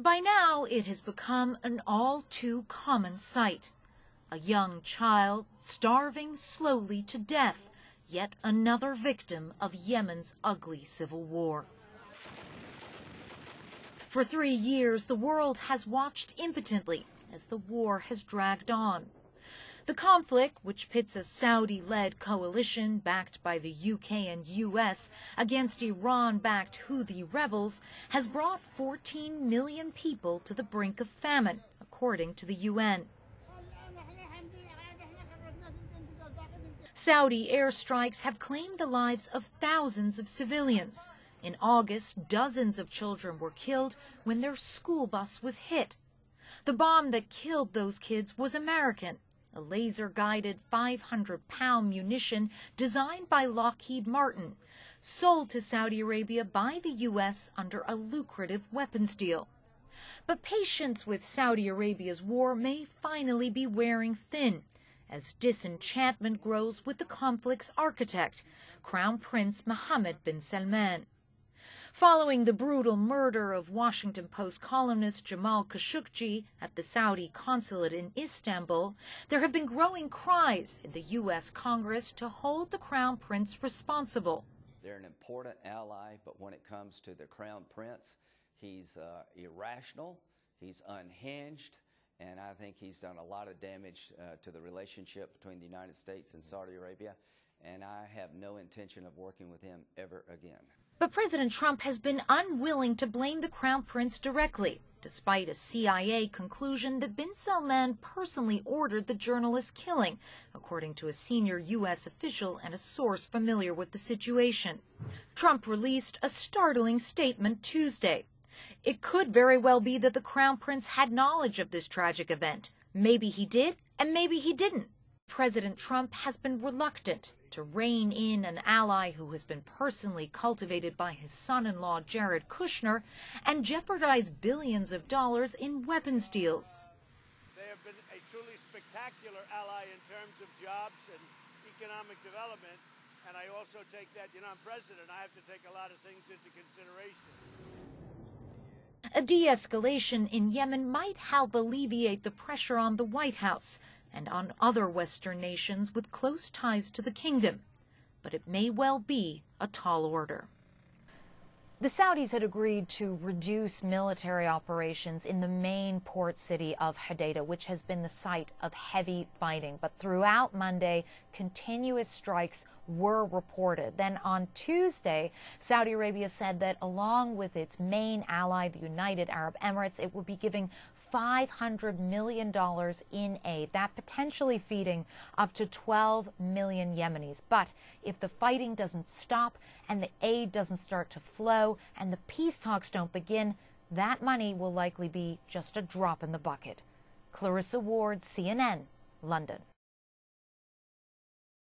By now, it has become an all too common sight. A young child starving slowly to death, yet another victim of Yemen's ugly civil war. For 3 years, the world has watched impotently as the war has dragged on. The conflict, which pits a Saudi-led coalition backed by the UK and US against Iran-backed Houthi rebels, has brought 14 million people to the brink of famine, according to the UN. Saudi airstrikes have claimed the lives of thousands of civilians. In August, dozens of children were killed when their school bus was hit. The bomb that killed those kids was American, a laser-guided 500-pound munition designed by Lockheed Martin, sold to Saudi Arabia by the U.S. under a lucrative weapons deal. But patience with Saudi Arabia's war may finally be wearing thin, as disenchantment grows with the conflict's architect, Crown Prince Mohammed bin Salman. Following the brutal murder of Washington Post columnist Jamal Khashoggi at the Saudi consulate in Istanbul, there have been growing cries in the U.S. Congress to hold the Crown Prince responsible. They're an important ally, but when it comes to the Crown Prince, he's irrational, he's unhinged, and I think he's done a lot of damage to the relationship between the United States and Saudi Arabia, and I have no intention of working with him ever again. But President Trump has been unwilling to blame the Crown Prince directly, despite a CIA conclusion that bin Salman personally ordered the journalist's killing, according to a senior U.S. official and a source familiar with the situation. Trump released a startling statement Tuesday. It could very well be that the Crown Prince had knowledge of this tragic event. Maybe he did, and maybe he didn't. President Trump has been reluctant to rein in an ally who has been personally cultivated by his son-in-law Jared Kushner and jeopardize billions of dollars in weapons deals. They have been a truly spectacular ally in terms of jobs and economic development, and I also take that, I'm president, I have to take a lot of things into consideration. A de-escalation in Yemen might help alleviate the pressure on the White House and on other Western nations with close ties to the kingdom, but it may well be a tall order. The Saudis had agreed to reduce military operations in the main port city of Hodeidah, which has been the site of heavy fighting. But throughout Monday, continuous strikes were reported. Then on Tuesday, Saudi Arabia said that along with its main ally, the United Arab Emirates, it would be giving $500 million in aid, that potentially feeding up to 12 million Yemenis. But if the fighting doesn't stop and the aid doesn't start to flow and the peace talks don't begin, that money will likely be just a drop in the bucket. Clarissa Ward, CNN, London.